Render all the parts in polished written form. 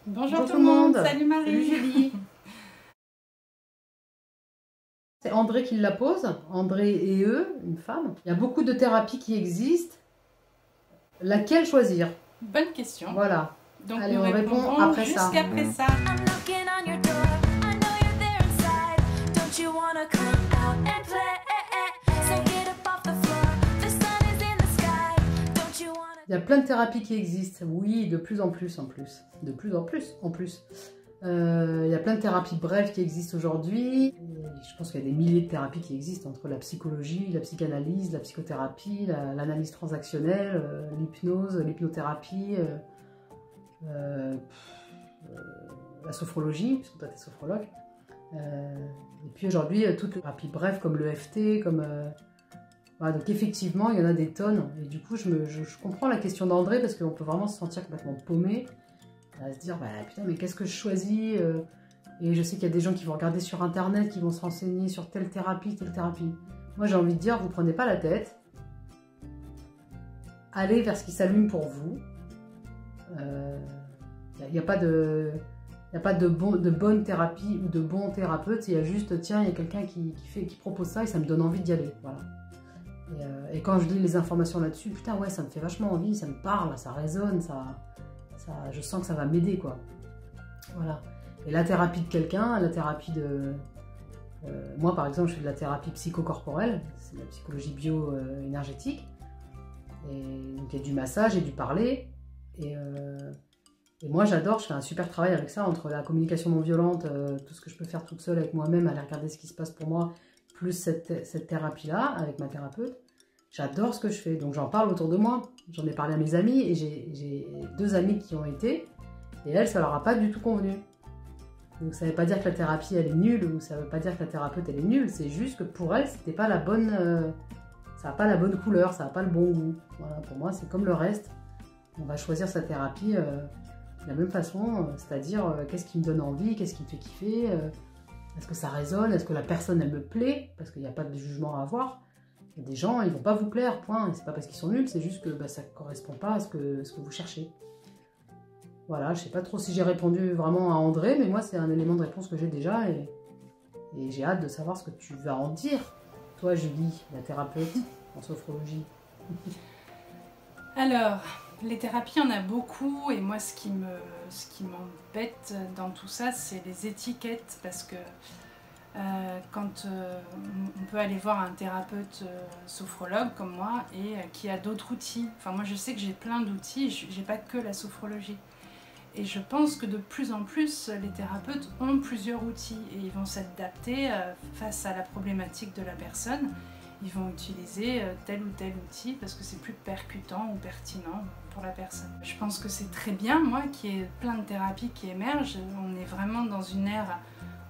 Bonjour tout le monde. Salut Marie. Salut Julie. C'est André qui la pose, André et eux, une femme. Il y a beaucoup de thérapies qui existent. Laquelle choisir? Bonne question. Voilà. Donc allez, nous on répond après ça. Après ça. Il y a plein de thérapies qui existent, oui, de plus en plus en plus. De plus en plus en plus. Il y a plein de thérapies brèves qui existent aujourd'hui. Je pense qu'il y a des milliers de thérapies qui existent entre la psychologie, la psychanalyse, la psychothérapie, l'analyse transactionnelle, l'hypnose, l'hypnothérapie, la sophrologie, puisque toi tu es sophrologue. Et puis aujourd'hui, toutes les thérapies brèves comme l'EFT, comme... Voilà, donc effectivement, il y en a des tonnes. Et du coup, je comprends la question d'André parce qu'on peut vraiment se sentir complètement paumé. À se dire, bah, putain, mais qu'est-ce que je choisis? Et je sais qu'il y a des gens qui vont regarder sur Internet, qui vont se renseigner sur telle thérapie, telle thérapie. Moi, j'ai envie de dire, vous prenez pas la tête. Allez vers ce qui s'allume pour vous. Il n'y a pas de... Il n'y a pas de bonne thérapie ou de bon thérapeute, il y a juste, tiens, il y a quelqu'un qui propose ça et ça me donne envie d'y aller. Voilà. Et quand je lis les informations là-dessus, putain, ouais, ça me fait vachement envie, ça me parle, ça résonne, je sens que ça va m'aider, quoi. Voilà. Et la thérapie de quelqu'un, la thérapie de... moi, par exemple, je fais de la thérapie psychocorporelle, c'est de la psychologie bio-énergétique. Et donc, il y a du massage et du parler. Et moi, j'adore, je fais un super travail avec ça, entre la communication non violente, tout ce que je peux faire toute seule avec moi-même, aller regarder ce qui se passe pour moi, plus cette thérapie-là, avec ma thérapeute. J'adore ce que je fais, donc j'en parle autour de moi. J'en ai parlé à mes amis, et j'ai 2 amies qui ont été, et elles, ça leur a pas du tout convenu. Donc ça veut pas dire que la thérapie, elle est nulle, ou ça veut pas dire que la thérapeute, elle est nulle, c'est juste que pour elles, c'était pas la bonne... ça n'a pas la bonne couleur, ça n'a pas le bon goût. Voilà, pour moi, c'est comme le reste. On va choisir sa thérapie... de la même façon, c'est-à-dire qu'est-ce qui me donne envie, qu'est-ce qui me fait kiffer, est-ce que ça résonne, est-ce que la personne elle me plaît, parce qu'il n'y a pas de jugement à avoir. Il y a des gens, ils vont pas vous plaire, point, et c'est pas parce qu'ils sont nuls, c'est juste que bah, ça correspond pas à ce que vous cherchez. Voilà, je sais pas trop si j'ai répondu vraiment à André, mais moi c'est un élément de réponse que j'ai déjà, et j'ai hâte de savoir ce que tu vas en dire. Toi Julie, la thérapeute en sophrologie. Alors... les thérapies, il y en a beaucoup, et moi ce qui m'embête dans tout ça, c'est les étiquettes, parce que quand on peut aller voir un thérapeute sophrologue comme moi, et qui a d'autres outils, enfin moi je sais que j'ai plein d'outils, j'ai pas que la sophrologie, et je pense que de plus en plus les thérapeutes ont plusieurs outils, et ils vont s'adapter face à la problématique de la personne. Ils vont utiliser tel ou tel outil parce que c'est plus percutant ou pertinent pour la personne. Je pense que c'est très bien, moi, qu'il y ait plein de thérapies qui émergent. On est vraiment dans une ère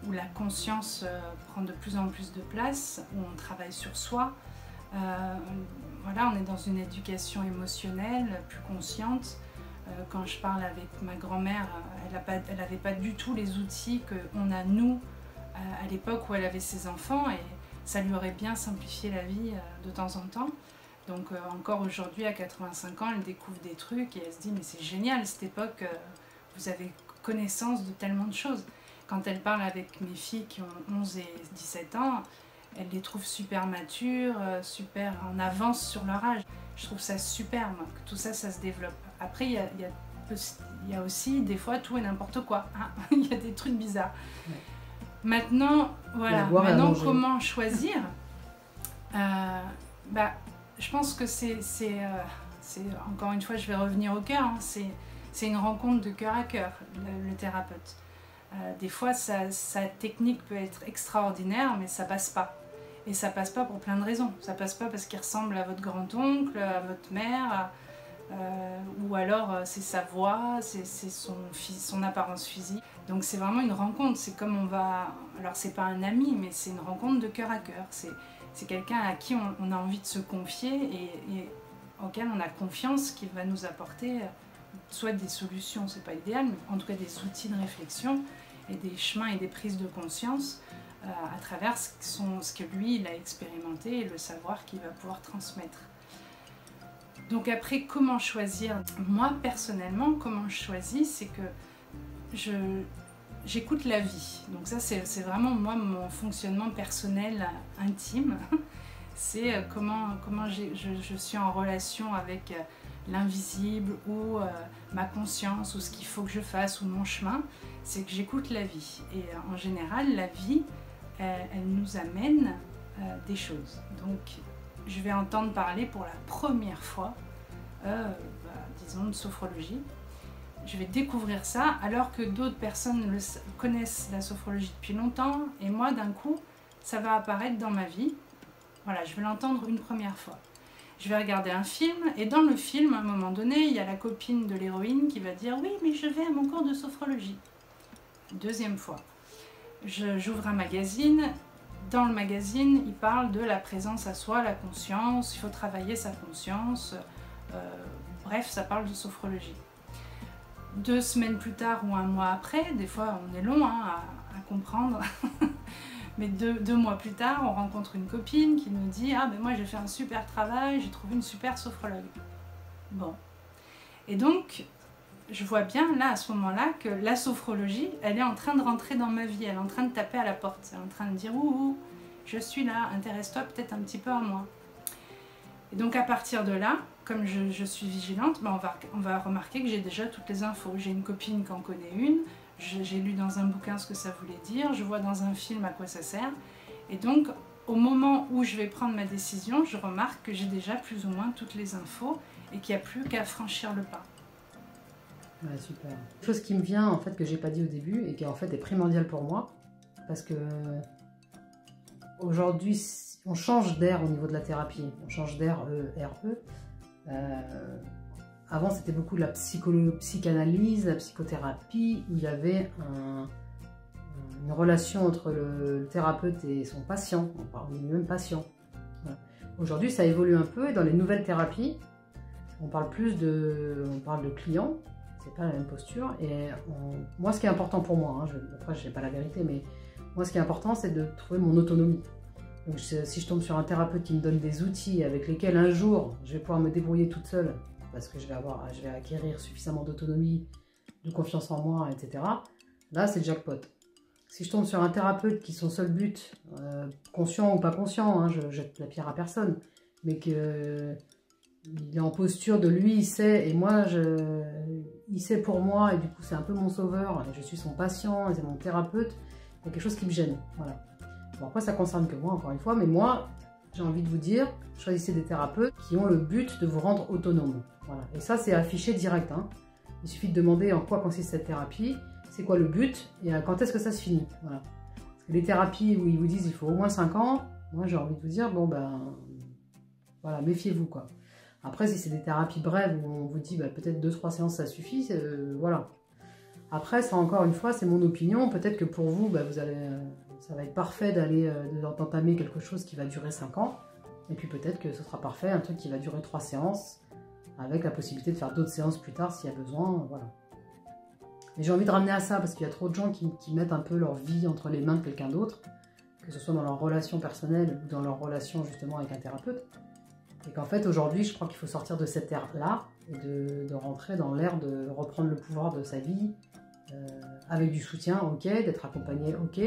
où la conscience prend de plus en plus de place, où on travaille sur soi. Voilà, on est dans une éducation émotionnelle plus consciente. Quand je parle avec ma grand-mère, elle n'avait pas du tout les outils qu'on a nous à l'époque où elle avait ses enfants, et ça lui aurait bien simplifié la vie de temps en temps. Donc encore aujourd'hui, à 85 ans, elle découvre des trucs et elle se dit « mais c'est génial, cette époque, vous avez connaissance de tellement de choses ». Quand elle parle avec mes filles qui ont 11 et 17 ans, elle les trouve super matures, super en avance sur leur âge. Je trouve ça super, moi, que tout ça, ça se développe. Après, il y a aussi des fois tout et n'importe quoi. Hein. Il y a des trucs bizarres. Ouais. Maintenant, voilà. Maintenant, comment choisir? Bah, je pense que c'est encore une fois, je vais revenir au cœur. Hein, c'est une rencontre de cœur à cœur, le thérapeute. Des fois, sa technique peut être extraordinaire, mais ça passe pas. Et ça passe pas pour plein de raisons. Ça passe pas parce qu'il ressemble à votre grand-oncle, à votre mère, ou alors c'est sa voix, c'est son apparence physique. Donc c'est vraiment une rencontre, c'est comme on va... Alors c'est pas un ami, mais c'est une rencontre de cœur à cœur. C'est quelqu'un à qui on a envie de se confier et auquel on a confiance qu'il va nous apporter soit des solutions, c'est pas idéal, mais en tout cas des outils de réflexion et des chemins et des prises de conscience à travers ce que lui il a expérimenté et le savoir qu'il va pouvoir transmettre. Donc après, comment choisir? Moi personnellement, comment je choisis, c'est que j'écoute la vie. Donc ça, c'est vraiment moi mon fonctionnement personnel intime. C'est comment je suis en relation avec l'invisible ou ma conscience ou ce qu'il faut que je fasse ou mon chemin. C'est que j'écoute la vie. Et en général, la vie, elle nous amène des choses. Donc je vais entendre parler pour la première fois, disons, de sophrologie. Je vais découvrir ça alors que d'autres personnes connaissent la sophrologie depuis longtemps et moi d'un coup ça va apparaître dans ma vie. Voilà, je vais l'entendre une première fois. Je vais regarder un film et dans le film à un moment donné il y a la copine de l'héroïne qui va dire oui mais je vais à mon cours de sophrologie. Deuxième fois, j'ouvre un magazine. Dans le magazine il parle de la présence à soi, la conscience, il faut travailler sa conscience, bref ça parle de sophrologie. 2 semaines plus tard ou un mois après, des fois on est long à comprendre, mais 2 mois plus tard, on rencontre une copine qui nous dit « Ah ben moi j'ai fait un super travail, j'ai trouvé une super sophrologue. » Bon. Et donc, je vois bien là, à ce moment-là, que la sophrologie, elle est en train de rentrer dans ma vie, elle est en train de taper à la porte, elle est en train de dire « Ouh, je suis là, intéresse-toi peut-être un petit peu à moi. » Et donc à partir de là, comme je suis vigilante, on va remarquer que j'ai déjà toutes les infos. J'ai une copine qui en connaît une, j'ai lu dans un bouquin ce que ça voulait dire, je vois dans un film à quoi ça sert. Et donc au moment où je vais prendre ma décision, je remarque que j'ai déjà plus ou moins toutes les infos et qu'il n'y a plus qu'à franchir le pas. Ouais, super. Une chose qui me vient, en fait, que j'ai pas dit au début et qui en fait est primordiale pour moi, parce que aujourd'hui, on change d'air au niveau de la thérapie, on change d'air R-E. Avant, c'était beaucoup de la psychanalyse, la psychothérapie, où il y avait une relation entre le thérapeute et son patient, on parle même patient. Voilà. Aujourd'hui, ça évolue un peu et dans les nouvelles thérapies, on parle de client, c'est pas la même posture. Et moi, ce qui est important pour moi, après, je n'ai pas la vérité, mais moi, ce qui est important, c'est de trouver mon autonomie. Donc si je tombe sur un thérapeute qui me donne des outils avec lesquels un jour je vais pouvoir me débrouiller toute seule parce que je vais acquérir suffisamment d'autonomie, de confiance en moi, etc. Là c'est le jackpot. Si je tombe sur un thérapeute qui son seul but, conscient ou pas conscient, je jette la pierre à personne, mais qu'il est en posture de lui, il sait, et moi il sait pour moi, et du coup c'est un peu mon sauveur, et je suis son patient, et c'est mon thérapeute, il y a quelque chose qui me gêne, voilà. Bon, après, ça concerne que moi, encore une fois, mais moi, j'ai envie de vous dire, choisissez des thérapeutes qui ont le but de vous rendre autonome. Voilà. Et ça, c'est affiché direct. Il suffit de demander en quoi consiste cette thérapie, c'est quoi le but, et quand est-ce que ça se finit. Voilà. Parce que les thérapies où ils vous disent il faut au moins 5 ans, moi, j'ai envie de vous dire, bon, ben, voilà, méfiez-vous, quoi. Après, si c'est des thérapies brèves où on vous dit peut-être 2-3 séances, ça suffit, voilà. Après, ça, encore une fois, c'est mon opinion. Peut-être que pour vous, vous allez... ça va être parfait d'entamer quelque chose qui va durer 5 ans. Et puis peut-être que ce sera parfait, un truc qui va durer 3 séances, avec la possibilité de faire d'autres séances plus tard s'il y a besoin. Voilà. Et j'ai envie de ramener à ça, parce qu'il y a trop de gens qui mettent un peu leur vie entre les mains de quelqu'un d'autre, que ce soit dans leur relation personnelle ou dans leur relation justement avec un thérapeute. Et qu'en fait, aujourd'hui, je crois qu'il faut sortir de cette ère-là et de rentrer dans l'ère de reprendre le pouvoir de sa vie, avec du soutien, ok, d'être accompagné, ok,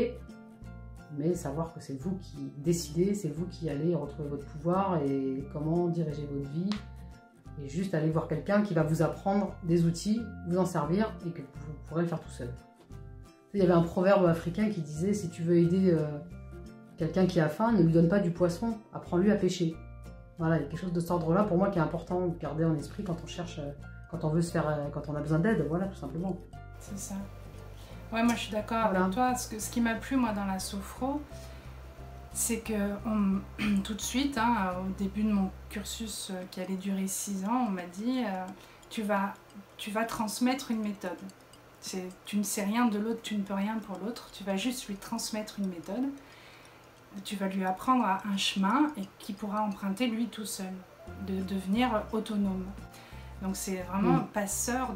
mais savoir que c'est vous qui décidez, c'est vous qui allez retrouver votre pouvoir et comment diriger votre vie, et juste aller voir quelqu'un qui va vous apprendre des outils, vous en servir, et que vous pourrez le faire tout seul. Il y avait un proverbe africain qui disait, si tu veux aider quelqu'un qui a faim, ne lui donne pas du poisson, apprends-lui à pêcher. Voilà, il y a quelque chose de cet ordre-là pour moi qui est important de garder en esprit quand on cherche, quand on veut se faire, quand on a besoin d'aide, voilà, tout simplement. C'est ça. Ouais, moi je suis d'accord avec toi. Ce qui m'a plu moi dans la sophro, c'est que tout de suite, au début de mon cursus qui allait durer 6 ans, on m'a dit tu vas transmettre une méthode. Tu ne sais rien de l'autre, tu ne peux rien pour l'autre, tu vas juste lui transmettre une méthode. Tu vas lui apprendre un chemin et qu'il pourra emprunter lui tout seul, de devenir autonome. Donc c'est vraiment passeur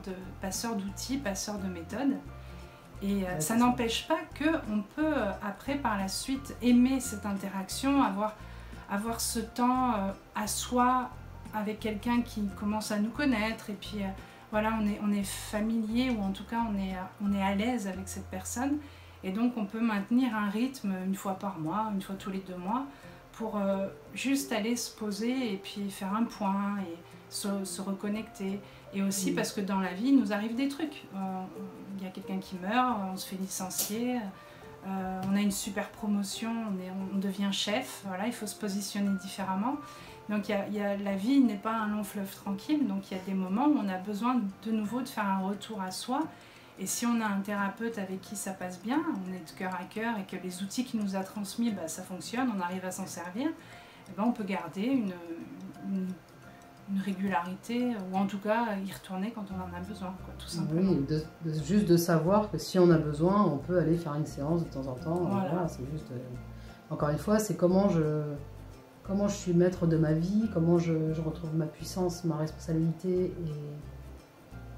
d'outils, passeur de méthodes. Et ça n'empêche pas qu'on peut après par la suite aimer cette interaction, avoir ce temps à soi avec quelqu'un qui commence à nous connaître et puis voilà, on est familier, ou en tout cas on est à l'aise avec cette personne, et donc on peut maintenir un rythme une fois par mois, une fois tous les 2 mois, pour juste aller se poser et puis faire un point et se reconnecter. Et aussi parce que dans la vie, il nous arrive des trucs. Il y a quelqu'un qui meurt, on se fait licencier, on a une super promotion, on devient chef, voilà, il faut se positionner différemment. Donc la vie n'est pas un long fleuve tranquille, donc il y a des moments où on a besoin de nouveau de faire un retour à soi. Et si on a un thérapeute avec qui ça passe bien, on est de cœur à cœur et que les outils qu'il nous a transmis, bah, ça fonctionne, on arrive à s'en servir, et ben on peut garder une régularité, ou en tout cas y retourner quand on en a besoin, quoi, tout simplement. Oui, juste de savoir que si on a besoin, on peut aller faire une séance de temps en temps. Voilà, c'est juste... encore une fois, c'est comment je suis maître de ma vie, comment je retrouve ma puissance, ma responsabilité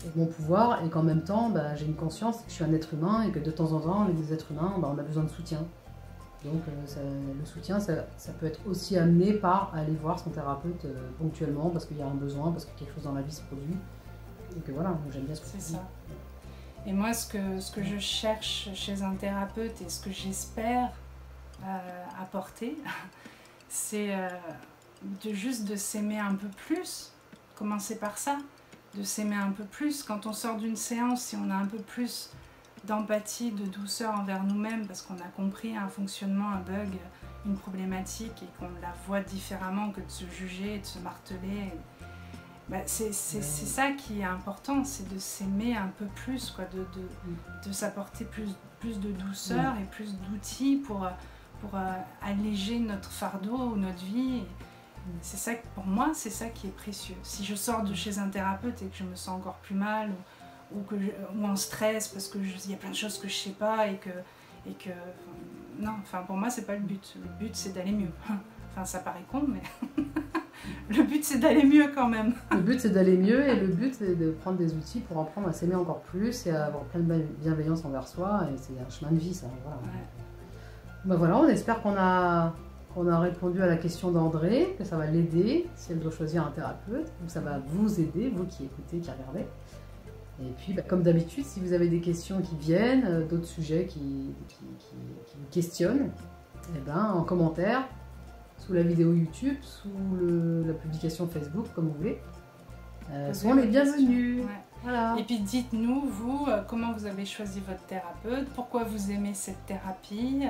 et mon pouvoir, et qu'en même temps, bah, j'ai une conscience que je suis un être humain et que de temps en temps, les êtres humains, bah, on a besoin de soutien. Donc le soutien, ça peut être aussi amené par aller voir son thérapeute ponctuellement, parce qu'il y a un besoin, parce que quelque chose dans la vie se produit. Et que voilà, j'aime bien ce que tu dis. C'est ça. Et moi, ce que je cherche chez un thérapeute et ce que j'espère apporter, c'est juste de s'aimer un peu plus, commencer par ça, de s'aimer un peu plus. Quand on sort d'une séance, si on a un peu plus d'empathie, de douceur envers nous-mêmes, parce qu'on a compris un fonctionnement, un bug, une problématique, et qu'on la voit différemment que de se juger et de se marteler, bah c'est ça qui est important, c'est de s'aimer un peu plus, quoi, de s'apporter plus de douceur et plus d'outils pour alléger notre fardeau ou notre vie. C'est ça, pour moi, c'est ça qui est précieux. Si je sors de chez un thérapeute et que je me sens encore plus mal, ou en stress parce qu'il y a plein de choses que je sais pas et que non, enfin pour moi c'est pas le but. Le but c'est d'aller mieux. Enfin ça paraît con, mais le but c'est d'aller mieux quand même. Le but c'est d'aller mieux, et le but c'est de prendre des outils pour apprendre à s'aimer encore plus et à avoir plein de bienveillance envers soi, et c'est un chemin de vie, ça. Voilà. Ouais. Ben voilà, on espère qu'on a répondu à la question d'André, que ça va l'aider si elle doit choisir un thérapeute, ou ça va vous aider, vous qui écoutez, qui regardez. Et puis, bah, comme d'habitude, si vous avez des questions qui viennent, d'autres sujets qui vous questionnent, eh ben, en commentaire, sous la vidéo YouTube, sous la publication Facebook, comme vous voulez, sont les bienvenus. Ouais. Voilà. Et puis dites-nous, vous, comment vous avez choisi votre thérapeute, pourquoi vous aimez cette thérapie,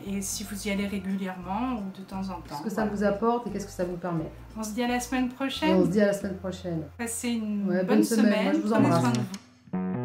et si vous y allez régulièrement ou de temps en temps. Ce que ça vous apporte et qu'est-ce que ça vous permet. On se dit à la semaine prochaine. Et on se dit à la semaine prochaine. Passez une bonne semaine. Moi, je vous Prenez embrasse. soin de vous.